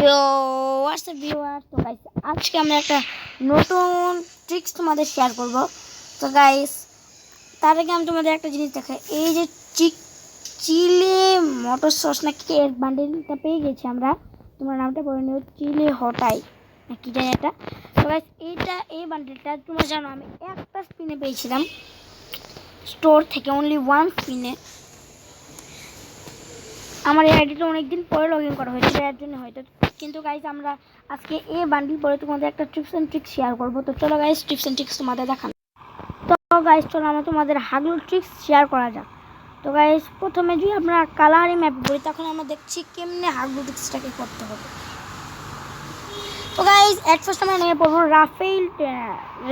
তো WhatsApp viewer, তো guys আজকে আমরা একটা নতুন ট্রিক্স তোমাদের শেয়ার করব। তো গাইস তার আগে আমি তোমাদের একটা জিনিস দেখাই, এই যে চিলি মটর সস নাকি এর বান্ডেলটা পেয়ে গেছি আমরা, তোমরা নামটা পড়ে নিও, চিলি হটাই না কি জানি এটা। তো গাইস এই বান্ডেলটা তোমরা জানো আমি একটা স্পিনে পেয়েছিলাম স্টোর থেকে, অনলি ওয়ান স্পিনে। আমার এই আইডিটা অনেকদিন পরে লগ ইন করা হয়েছিল, এর জন্য হয়তো। কিন্তু গাইজ আমরা আজকে এই বান্ডিল পরে তোমাদের একটা টিপস অ্যান্ড ট্রিক্স শেয়ার করবো। তো চলো গাইজ টিপস অ্যান্ড ট্রিক্স তোমাদের দেখান। তো গাইজ চলো আমরা তোমাদের হাগলুর ট্রিক্স শেয়ার করা যাক। তো গাইজ প্রথমে যদি আমরা কালারি ম্যাপ বলি, তখন আমরা দেখছি কেমনে হাগলু ট্রিক্সটাকে করতে হবে। তো গাইজ অ্যাট ফার্স্ট আমরা নেমে পড়বো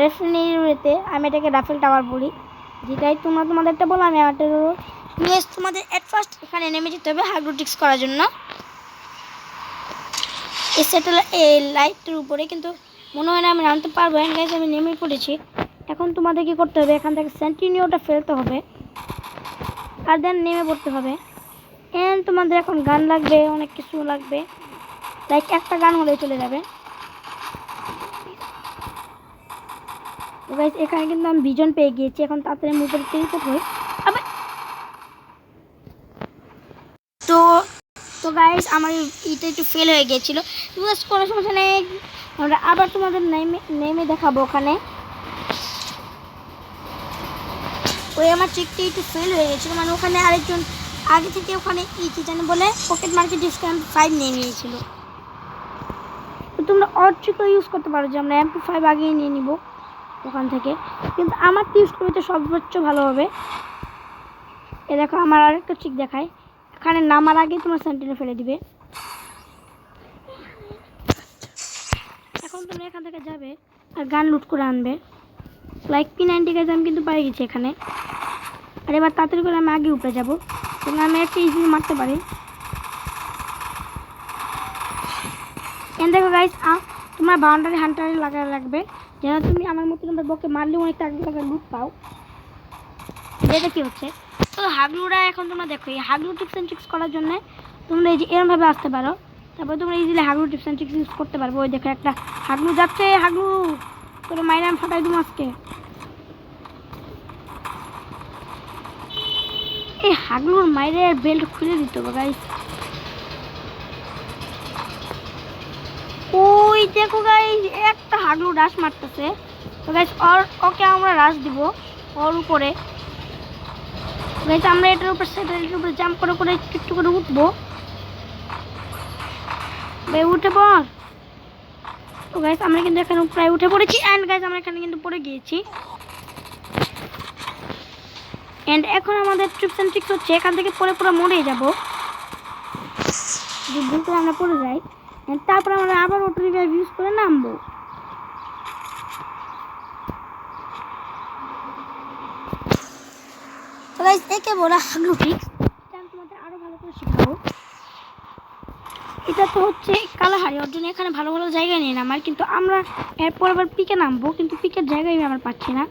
রেফিনারিতে। আমি এটাকে রাফেল টাওয়ার বলি, যেটাই তোমরা তোমাদেরটা বলো, আমি আমারটা নিয়েস। তোমাদের অ্যাট ফার্স্ট এখানে নেমে যেতে হবে হাগলু ট্রিক্স করার জন্য। এই লাইটের উপরে কিন্তু মনে হয় না আমি নামতে পারবো। হ্যাঁ গাইজ আমি নেমে পড়েছি। এখন তোমাদের কি করতে হবে, এখান থেকে সেন্টিনিওটা ফেলতে হবে আর দেন নেমে পড়তে হবে। এন্ড তোমাদের এখন গান লাগবে, অনেক কিছু লাগবে, লাইক একটা গান হলে চলে যাবে। তো গাইজ এখানে কিন্তু আমি ভিজন পেয়ে গিয়েছি। এখন তাড়াতাড়ি আমি উপরে টেলিপোর্ট হই। তো গাইজ আমার এটা একটু ফেল হয়ে গিয়েছিল, কোনো সমস্যা নেই, আমরা আবার তোমাদের নেমে দেখাবো। ওখানে ওই আমার ট্রিকটি একটু ফেল হয়ে গেছিলো, মানে ওখানে আরেকজন আগে থেকে ওখানে কি জানি বলে পকেট মার্কেট ডিসকাউন্ট 5 নিয়ে নিয়েছিল। তো তোমরা অর ট্রিকও ইউজ করতে পারো, যে আমরা MP5 আগেই নিয়ে নিব ওখান থেকে, কিন্তু আমার ইউজ করবে তো সর্বোচ্চ ভালো হবে। এ দেখো আমার আরেকটা ট্রিক দেখায়, এখানে নামার আগে তোমার সেন্টিনে ফেলে দিবে। এখন তোমরা এখান থেকে যাবে আর গান লুট করে আনবে, লাইক P90 গাইজ আমি কিন্তু পাই গেছি এখানে। আর এবার তাড়াতাড়ি করে আমি আগে উপরে যাবো, তোমরা আমি একটা ইজি মারতে পারি। দেখো গাইজ তোমরা বাউন্ডারি হান্টারে লাগায় রাখবে, যেন তুমি আমার মতো তোমরা বকে মারলে অনেক টাকা লুট পাও। এটা কি হচ্ছে, তো হাগলুরা এখন তোমরা দেখো এই হাগলু টিপস অ্যান্ড ট্রিক্স করার জন্য তোমরা এই যে এরমভাবে আসতে পারো, তারপর তোমরা ইজিলি হাগলু টিপস অ্যান্ড ট্রিক্স ইউজ করতে পারবো। ওই দেখো একটা হাগলু যাচ্ছে, হাগলু তোর মাইরে আমি ফাটাই দিম আজকে। এই হাগলুর মাইরে বেল্ট খুলে দিতে হবে গাইজ। ওই দেখো গাইজ একটা হাগলু রাশ মারতেছে। তো গাইজ ওকে আমরা রাশ দিব ওর উপরে। গাইজ আমরা এটার উপরে জাম্প করে একটু করে উঠবো। ভাই উঠে পড়। তো গাইজ আমরা কিন্তু এখানে প্রায় উঠে পড়েছি, অ্যান্ড গাইজ আমরা এখানে কিন্তু পড়ে গিয়েছি। অ্যান্ড এখন আমাদের ট্রিপস অ্যান্ড ট্রিক্স হচ্ছে এখান থেকে পরে পুরো মরেই যাবো যদি ভুল করে আমরা পড়ে যাই। তারপর আমরা আবার অটো রিভাইভ ইউজ করে নামবো। তো গাইজ একে বলা হাগলু ট্রিক্স, এটা আমি তোমাদের আরো ভালো করে শেখাবো। এটা তো হচ্ছে কালাহারি, ওর জন্য এখানে ভালো ভালো জায়গায় নিয়ে নামার, কিন্তু আমরা এরপর আবার পিকে নামবো, কিন্তু পিকের জায়গায় আমার পাচ্ছি না।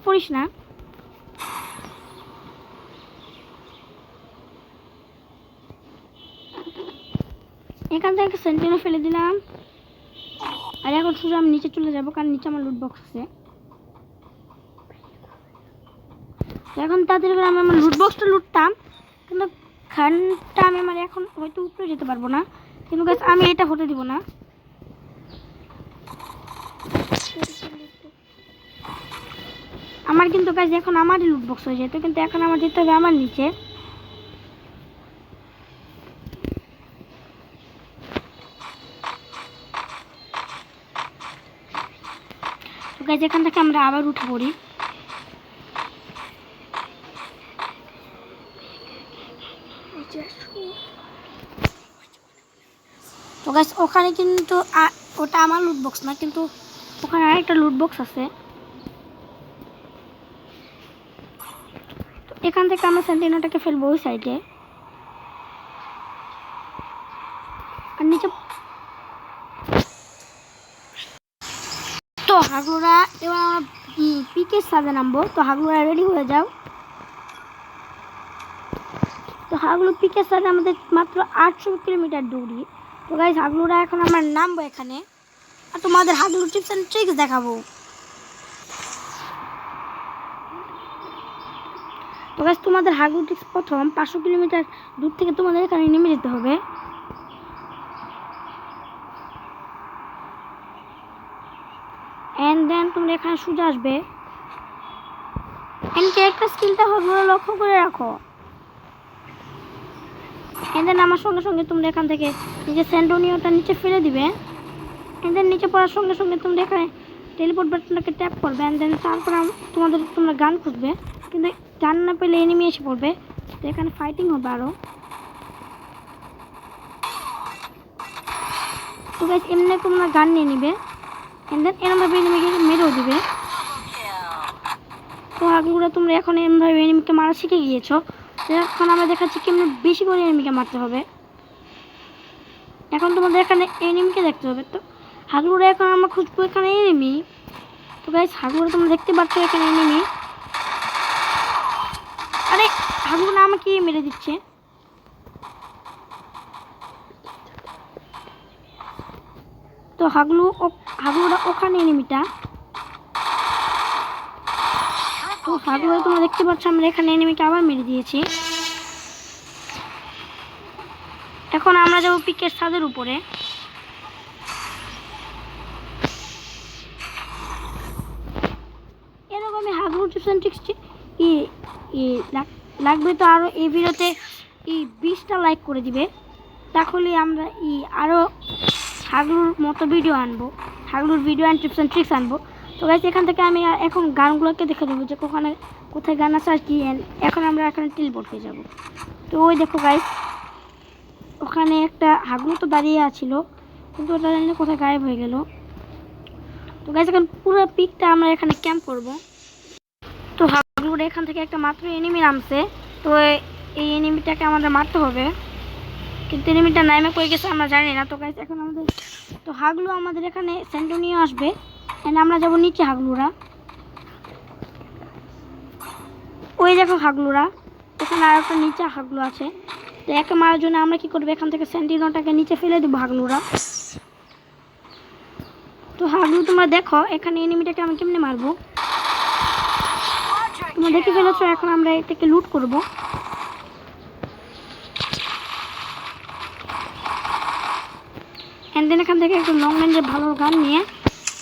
পড়িস না। এখান থেকে সেন্টিনে ফেলে দিলাম, আর এখন শুধু আমি নিচে চলে যাবো, কারণ নিচে আমার লুট বক্স আছে। এখন তাদের আমি আমার লুট বক্সটা লুটতাম, কিন্তু খানটা আমি আমার এখন হয়তো উপরে যেতে পারবো না, কিন্তু গাইস আমি এটা হতে দিব না। আমার কিন্তু গাইস এখন আমারই লুট বক্স হয়ে যেত, কিন্তু এখন আমার যেতে হবে আমার নিচে। তো গাইস এখান থেকে আমরা আবার উঠে পড়ি। তো গাইস ওখানে কিন্তু ওটা আমার লুট বক্স না, কিন্তু ওখানে আরেকটা লুট বক্স আছে। তো এখান থেকে আমরা সেন্টিনোটাকে ফেলবো ওই সাইডে, আর নিচে। তো হাগলুরা এবার পিকের সাথে নামবো। তো হাগলুরা রেডি হয়ে যাও। তো হাগলু পিকের সাথে আমাদের মাত্র 800 কিলোমিটার দূরই। তো গাইস হাগলুরা এখন আমরা নামবো এখানে আর তোমাদের হাগলু টিপস অ্যান্ড ট্রিক্স দেখাবো। তো গাইস তোমাদের হাগলু টিপস প্রথম 500 কিলোমিটার দূর থেকে তোমাদের এখানে নেমে যেতে হবে। এন্ড দেন তোমরা এখানে সোজা আসবে। এন্ড একটা স্কিলটা হাগলুরা লক্ষ্য করে রাখো। এন্ড দেন আমার সঙ্গে সঙ্গে তোমরা এখান থেকে নিজের স্যান্ডোনিওটা নিচে ফেলে দিবে। এন্ড দেন নিচে পড়ার সঙ্গে সঙ্গে তোমরা এখানে টেলিপোর্ট বাটনটাকে ট্যাপ করবে। এন্ড দেন তারপর তোমরা গান খুঁজবে, কিন্তু গান না পেলে এনিমি এসে পড়বে। তো এখানে ফাইটিং হবে আরও। তো গাইস এমনি তোমরা গান নিয়ে নিবে। এন্ড দেন এরমভাবে এনিমিকে মেরেও দিবে। তো হাগলুরা তোমরা এখন এমনভাবে এনিমিকে মারা শিখে গিয়েছো। এখন আমরা দেখাচ্ছি কেমন বেশি করে এনিমিকে মারতে হবে। এখন তোমাদের এখানে এনিমিকে দেখতে হবে। তো হাগলুরা এখন আমরা খুঁজবো এখানে এনিমি। তো গাইস হাগলুরা তোমরা দেখতে পাচ্ছ এখানে এনিমি। আরে হাগলুরা আমাকে মেরে দিচ্ছে। তো হাগলুরা ওখানে এনিমিটা। তো হাগলুরা তোমরা দেখতে পাচ্ছ আমরা এখানে এনিমিকে আবার মেরে দিয়েছি। এখন আমরা যাবো পিকের ছাদের উপরে। এরকমই হাগলু টিপস অ্যান্ড ট্রিক্স লাগবে। তো আরও এই ভিডিওতে 20টা লাইক করে দিবে, তাহলে আমরা আরও হাগলুর মতো ভিডিও আনবো, হাগলুর video and tips and tricks আনবো। তো গাইস এখান থেকে আমি এখন গানগুলোকে দেখে দেবো যে কোথায় গান আছে আর কি। এখন আমরা এখানে টেলিপোর্ট হয়ে যাবো। তো ওই দেখো গাইস ওখানে একটা হাগলু তো দাঁড়িয়ে আছিল, কিন্তু ওটা জানি কোথায় গায়েব হয়ে গেল। তো গাইস এখন পুরো পিকটা আমরা এখানে ক্যাম্প করব। তো হাগলুর এখান থেকে একটা মাত্র এনিমি নামছে। তো এই এনিমিটাকে আমাদের মারতে হবে, কিন্তু এনিমিটা নামে কই গেছে আমরা জানি না। তো গাইস এখন হাগলু আমাদের এখানে স্যান্ডোনিও আসবে। এন্ড আমরা যাব নিচে হাগলুরা। ওই দেখো হাগলুরা, এখানে আর একটা নিচে হাগলু আছে। তো একে মারার জন্য আমরা কি করবো, এখান থেকে স্যান্ডিনোটাকে নিচে ফেলে দেবো হাগলুরা। তো হাগলু তোমরা দেখো এখানে এনিমিটাকে আমি কেমনে মারবো, তোমরা দেখে ফেলেছো। এখন আমরা এটাকে লুট করবো। এন্ড দেন এখান থেকে একটু লং রেঞ্জের ভালো গান নিয়ে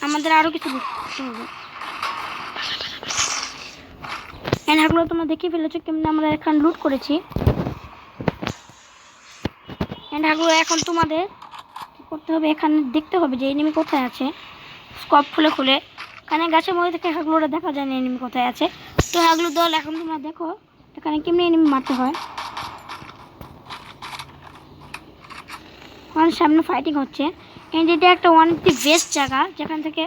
আমাদের আরও কিছু লুট করতে হবে। এন্ড হাগলু তোমরা দেখে ফেলেছো কেমনে আমরা এখানে লুট করেছি। এন্ড হাগলু এখন তোমাদের কি করতে হবে, এখানে দেখতে হবে যে এনিমি কোথায় আছে। স্কোপ খুলে এখানে গাছের মধ্যে থেকে হাগলুরা দেখা যায় না এনিমি কোথায় আছে। তো হাগলু দল এখন তোমরা দেখো এখানে কেমনি এনিমি মারতে হয়। আমার সামনে ফাইটিং হচ্ছে। এন্ড এটা একটা ওয়ান অফ দি বেস্ট জায়গা যেখান থেকে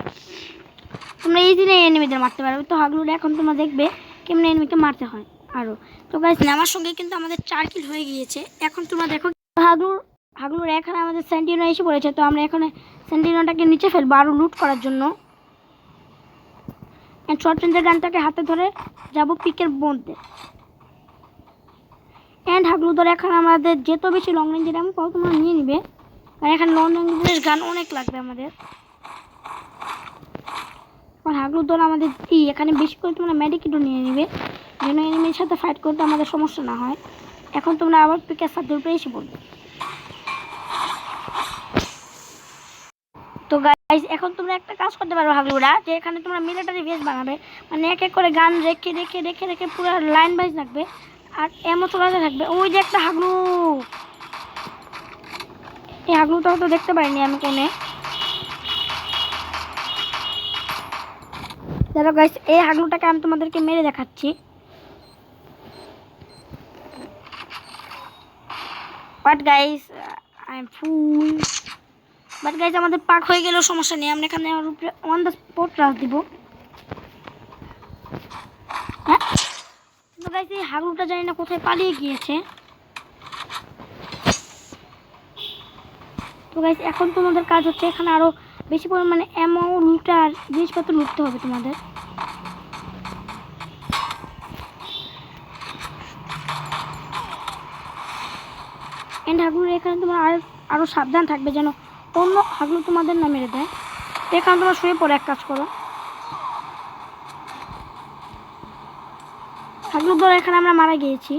তোমরা ইজিলি এনিমিদের মারতে পারবে। তো হাগলুরা এখন তোমরা দেখবে কেমনি এনিমিকে মারতে হয় আরও। তো গাইস নামার সঙ্গে কিন্তু আমাদের 4 কিল হয়ে গিয়েছে। এখন তোমরা দেখো হাগলুর এখানে আমাদের স্যান্ডিনো এসে পড়েছে। তো আমরা এখানে স্যান্ডিনোটাকে নিচে ফেলবো আরও লুট করার জন্য। শর্ট রেঞ্জের গানটাকে হাতে ধরে যাব পিকের মধ্যে। এন্ড হাগলু ধরে এখন আমাদের যেত বেশি লং রেঞ্জের এমন পাও তোমরা নিয়ে নিবে, আর এখানে লং রেঞ্জের গান অনেক লাগবে আমাদের। আর হাগলু ধরে আমাদের এখানে বেশি করে তোমরা মেডিকেটও নিয়ে নিবে, যেন এনিমির সাথে ফাইট করতে আমাদের সমস্যা না হয়। এখন তোমরা আবার পিকের সাথে উপরে এসে পড়বে। তো গাইস এখন তোমরা একটা কাজ করতে পারো হাগলুরা, যে এখানে তোমরা মিলিটারি বেস বানাবে, মানে এক এক করে গান রেখে রেখে রেখে রেখে পুরো লাইন বাইজ রাখবে আর এমন চলাতে থাকবে। ওই যে একটা হাগলু, এই হাগলুটাও তো দেখতে পাইনি আমি কোনে। দেখো গাইস এই হাগলুটাকে আমি তোমাদেরকে মেরে দেখাচ্ছি। But guys I am full. But guys আমাদের পাক হয়ে গেলেও সমস্যা নেই, আমরা এখানে উপরে অন দ্য স্পট রাখ দিব। হ্যাঁ তো গাইস এই হাগলুটা জানি না কোথায় পালিয়ে গিয়েছে। তো গাইস এখন তোমাদের কাজ হচ্ছে এখানে আরও বেশি পরিমাণে এমন লুটা আর জিনিসপত্র লুটতে হবে তোমাদের। হাগলুর এখানে তোমার আরও সাবধান থাকবে যেন অন্য হাগলু তোমাদের না মেরে দেয়। এখানে তোমার শুয়ে পড়ে এক কাজ করো। হাগলুর দ্বারা এখানে আমরা মারা গিয়েছি।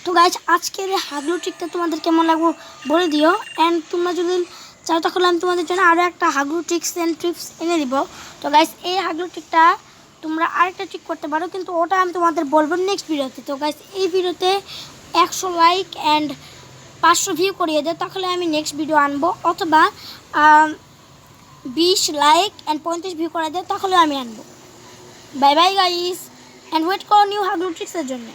তো গাইজ আজকের এই হাগলু ট্রিকটা তোমাদের কেমন লাগবে বলে দিও। অ্যান্ড তোমরা যদি চাও তাহলে আমি তোমাদের জন্য আরও একটা হাগলু ট্রিক্স অ্যান্ড ট্রিপস এনে দিব। তো গাইজ এই হাগলু ট্রিকটা তোমরা আরেকটা ট্রিক করতে পারো, কিন্তু ওটা আমি তোমাদের বলবো নেক্সট ভিডিওতে। তো গাইজ এই ভিডিওতে 100 লাইক অ্যান্ড 500 ভিউ করিয়ে দেয়, তাহলে আমি নেক্সট ভিডিও আনবো। অথবা 20 লাইক অ্যান্ড 35 ভিউ করে দেয়, তাহলে আমি আনবো। Bye bye guys, and wait করো নিউ হাগলু ট্রিক্সের জন্য।